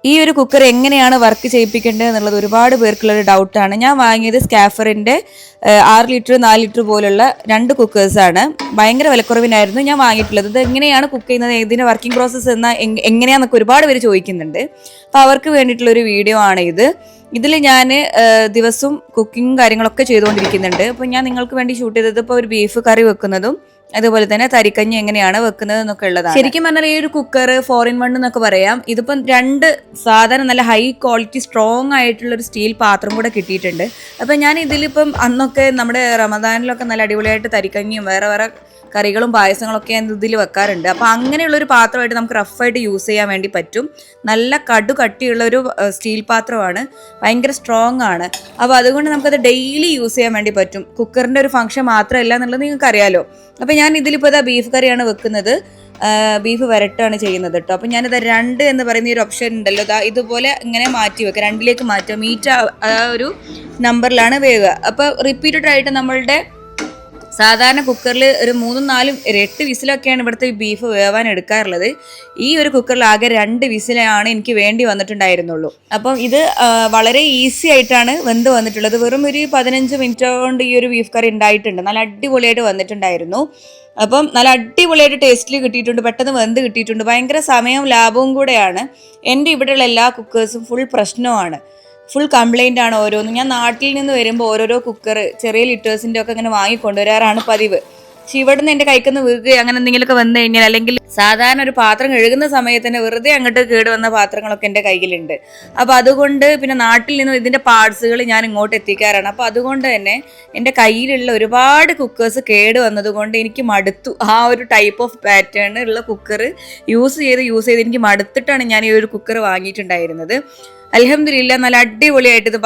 ഈ ഒരു കുക്കർ എങ്ങനെയാണ് വർക്ക് ചെയ്യിപ്പിക്കേണ്ടത് എന്നുള്ളത് ഒരുപാട് പേർക്കുള്ളൊരു ഡൗട്ടാണ്. ഞാൻ വാങ്ങിയത് സ്കാഫറിൻ്റെ 6 ലിറ്റർ 4 ലിറ്റർ പോലുള്ള 2 കുക്കേഴ്സാണ്. ഭയങ്കര വിലക്കുറവിനായിരുന്നു ഞാൻ വാങ്ങിയിട്ടുള്ളത്. ഇത് എങ്ങനെയാണ് കുക്ക് ചെയ്യുന്നത്, ഇതിൻ്റെ വർക്കിംഗ് പ്രോസസ്സ് എങ്ങനെയാണെന്നൊക്കെ ഒരുപാട് പേര് ചോദിക്കുന്നുണ്ട്. അപ്പോൾ അവർക്ക് വേണ്ടിയിട്ടുള്ളൊരു വീഡിയോ ആണ് ഇത്. ഇതിൽ ഞാൻ ദിവസവും കുക്കിങ്ങും കാര്യങ്ങളൊക്കെ ചെയ്തുകൊണ്ടിരിക്കുന്നുണ്ട്. അപ്പോൾ ഞാൻ നിങ്ങൾക്ക് വേണ്ടി ഷൂട്ട് ചെയ്തത് ഇപ്പോൾ ഒരു ബീഫ് കറി വെക്കുന്നതും അതുപോലെ തന്നെ തരിക്കഞ്ഞി എങ്ങനെയാണ് വെക്കുന്നത് എന്നൊക്കെ ഉള്ളതാണ്. ശരിക്കും പറഞ്ഞാൽ ഈ ഒരു കുക്കർ 4-in-1 എന്നൊക്കെ പറയാം. ഇതിപ്പം 2 സാധാരണ നല്ല ഹൈ ക്വാളിറ്റി സ്ട്രോങ് ആയിട്ടുള്ള ഒരു സ്റ്റീൽ പാത്രം കൂടെ കിട്ടിയിട്ടുണ്ട്. അപ്പം ഞാൻ ഇതിലിപ്പം അന്നൊക്കെ നമ്മുടെ റമദാനിലൊക്കെ നല്ല അടിപൊളിയായിട്ട് തരിക്കഞ്ഞിയും വേറെ വേറെ കറികളും പായസങ്ങളൊക്കെ ഞാൻ ഇതിൽ വെക്കാറുണ്ട്. അപ്പോൾ അങ്ങനെയുള്ളൊരു പാത്രമായിട്ട് നമുക്ക് റഫായിട്ട് യൂസ് ചെയ്യാൻ വേണ്ടി പറ്റും. നല്ല കട്ടിയുള്ളൊരു സ്റ്റീൽ പാത്രമാണ്, ഭയങ്കര സ്ട്രോങ് ആണ്. അപ്പോൾ അതുകൊണ്ട് നമുക്കത് ഡെയിലി യൂസ് ചെയ്യാൻ വേണ്ടി പറ്റും. കുക്കറിൻ്റെ ഒരു ഫംഗ്ഷൻ മാത്രമല്ല എന്നുള്ളത് നിങ്ങൾക്ക് അറിയാലോ. അപ്പോൾ ഞാൻ ഇതിലിപ്പോൾ ഇതാ ബീഫ് കറിയാണ് വെക്കുന്നത്, ബീഫ് വരട്ടാണ് ചെയ്യുന്നത് കേട്ടോ. അപ്പോൾ ഞാനിത് 2 എന്ന് പറയുന്ന ഒരു ഓപ്ഷൻ ഉണ്ടല്ലോ, ഇതുപോലെ ഇങ്ങനെ മാറ്റി വെക്കുക, 2ലേക്ക് മാറ്റുക. മീറ്റ് ആ ഒരു നമ്പറിലാണ് വേവുക. അപ്പോൾ റിപ്പീറ്റഡ് ആയിട്ട് നമ്മളുടെ സാധാരണ കുക്കറിൽ ഒരു 3-4 8 വിസിലൊക്കെയാണ് ഇവിടുത്തെ ബീഫ് വേവാൻ എടുക്കാറുള്ളത്. ഈ ഒരു കുക്കറിൽ ആകെ 2 വിസിലാണ് എനിക്ക് വേണ്ടി വന്നിട്ടുണ്ടായിരുന്നുള്ളൂ. അപ്പം ഇത് വളരെ ഈസി ആയിട്ടാണ് വെന്ത് വന്നിട്ടുള്ളത്. വെറും ഒരു 15 മിനിറ്റ് കൊണ്ട് ഈ ഒരു ബീഫ് കറി ഉണ്ടായിട്ടുണ്ട്. നല്ല അടിപൊളിയായിട്ട് വന്നിട്ടുണ്ടായിരുന്നു. അപ്പം നല്ല അടിപൊളിയായിട്ട് ടേസ്റ്റിൽ കിട്ടിയിട്ടുണ്ട്, പെട്ടെന്ന് വെന്ത് കിട്ടിയിട്ടുണ്ട്. ഭയങ്കര സമയവും ലാഭവും കൂടെയാണ്. എൻ്റെ ഇവിടെയുള്ള എല്ലാ കുക്കേഴ്സും ഫുൾ പ്രശ്നമാണ്, ഫുൾ കംപ്ലൈൻ്റ് ആണ് ഓരോന്നും. ഞാൻ നാട്ടിൽ നിന്ന് വരുമ്പോൾ ഓരോരോ കുക്കർ ചെറിയ ലിറ്റേഴ്സിൻ്റെ ഒക്കെ ഇങ്ങനെ വാങ്ങിക്കൊണ്ടുവരാറാണ് പതിവ്. പക്ഷെ ഇവിടെ നിന്ന് എൻ്റെ കൈക്കൊന്ന് വീഴുക അങ്ങനെ എന്തെങ്കിലുമൊക്കെ വന്നു കഴിഞ്ഞാൽ, അല്ലെങ്കിൽ സാധാരണ ഒരു പാത്രം കഴുകുന്ന സമയത്ത് തന്നെ വെറുതെ അങ്ങോട്ട് കേടുവന്ന പാത്രങ്ങളൊക്കെ എൻ്റെ കയ്യിലുണ്ട്. അപ്പോൾ അതുകൊണ്ട് പിന്നെ നാട്ടിൽ നിന്ന് ഇതിൻ്റെ പാർട്സുകൾ ഞാൻ ഇങ്ങോട്ട് എത്തിക്കാറാണ്. അപ്പോൾ അതുകൊണ്ട് തന്നെ എൻ്റെ കയ്യിലുള്ള ഒരുപാട് കുക്കേഴ്സ് കേട് വന്നതുകൊണ്ട് എനിക്ക് മടുത്തു. ആ ഒരു ടൈപ്പ് ഓഫ് പാറ്റേൺ ഉള്ള കുക്കർ യൂസ് ചെയ്ത് എനിക്ക് മടുത്തിട്ടാണ് ഞാൻ ഈ ഒരു കുക്കർ വാങ്ങിയിട്ടുണ്ടായിരുന്നത്. അൽഹംദുലില്ലാ നല്ല അടിപൊളിയായിട്ട് ഇത്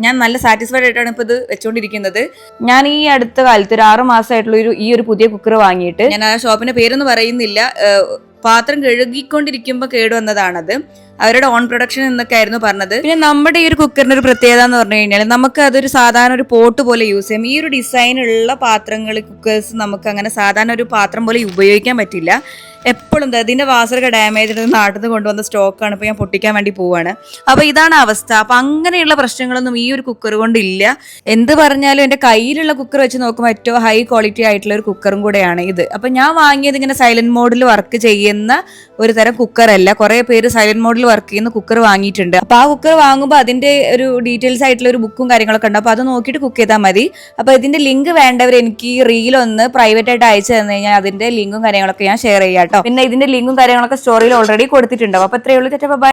ഞാൻ നല്ല സാറ്റിസ്ഫൈഡ് ആയിട്ടാണ് ഇപ്പോൾ ഇത് വെച്ചുകൊണ്ടിരിക്കുന്നത്. ഞാൻ ഈ അടുത്ത കാലത്ത് ഒരു 6 മാസമായിട്ടുള്ള ഈ ഒരു പുതിയ കുക്കർ വാങ്ങിയിട്ട്, ഞാൻ ആ ഷോപ്പിന്റെ പേരൊന്നും പറയുന്നില്ല, പാത്രം കഴുകിക്കൊണ്ടിരിക്കുമ്പോൾ കേടുവന്നതാണത്. അവരുടെ ഓൺ പ്രൊഡക്ഷൻ എന്നൊക്കെ ആയിരുന്നു പറഞ്ഞത്. പിന്നെ നമ്മുടെ ഈ ഒരു കുക്കറിന്റെ ഒരു പ്രത്യേകത എന്ന് പറഞ്ഞു കഴിഞ്ഞാൽ നമുക്ക് അതൊരു സാധാരണ ഒരു പോട്ട് പോലെ യൂസ് ചെയ്യാം. ഈ ഒരു ഡിസൈനുള്ള പാത്രങ്ങൾ, കുക്കേഴ്സ് നമുക്ക് അങ്ങനെ സാധാരണ ഒരു പാത്രം പോലെ ഉപയോഗിക്കാൻ പറ്റില്ല. എപ്പോഴും അതിൻ്റെ വാസറൊക്കെ ഡാമേജ് നാട്ടിൽ നിന്ന് കൊണ്ടുവന്ന സ്റ്റോക്കാണ്. ഇപ്പോൾ ഞാൻ പൊട്ടിക്കാൻ വേണ്ടി പോവാണ്. അപ്പോൾ ഇതാണ് അവസ്ഥ. അപ്പോൾ അങ്ങനെയുള്ള പ്രശ്നങ്ങളൊന്നും ഈ ഒരു കുക്കർ കൊണ്ടില്ല. എന്ത് പറഞ്ഞാലും എൻ്റെ കയ്യിലുള്ള കുക്കർ വെച്ച് നോക്കുമ്പോൾ ഏറ്റവും ഹൈ ക്വാളിറ്റി ആയിട്ടുള്ള ഒരു കുക്കറും കൂടെയാണ് ഇത്. അപ്പോൾ ഞാൻ വാങ്ങിയത് ഇങ്ങനെ സൈലന്റ് മോഡിൽ വർക്ക് ചെയ്യുന്ന ഒരു തരം കുക്കറല്ല. കുറേ പേര് സൈലന്റ് മോഡിൽ വർക്ക് ചെയ്യുന്ന കുക്കർ വാങ്ങിയിട്ടുണ്ട്. അപ്പോൾ ആ കുക്കർ വാങ്ങുമ്പോൾ അതിൻ്റെ ഒരു ഡീറ്റെയിൽസ് ആയിട്ടുള്ള ഒരു ബുക്കും കാര്യങ്ങളൊക്കെ ഉണ്ട്. അപ്പോൾ അത് നോക്കിയിട്ട് കുക്ക് ചെയ്താൽ മതി. അപ്പോൾ ഇതിൻ്റെ ലിങ്ക് വേണ്ടവർ എനിക്ക് ഈ റീലൊന്ന് പ്രൈവറ്റ് ആയിട്ട് അയച്ചു തന്നു കഴിഞ്ഞാൽ അതിൻ്റെ ലിങ്കും കാര്യങ്ങളൊക്കെ ഞാൻ ഷെയർ ചെയ്യാം. പിന്നെ ഇതിന്റെ ലിങ്കും കാര്യങ്ങളൊക്കെ സ്റ്റോറിയിൽ ഓൾറെഡി കൊടുത്തിട്ടുണ്ടാവും. അപ്പോൾ അത്രയേ ഉള്ളൂ. ബൈ.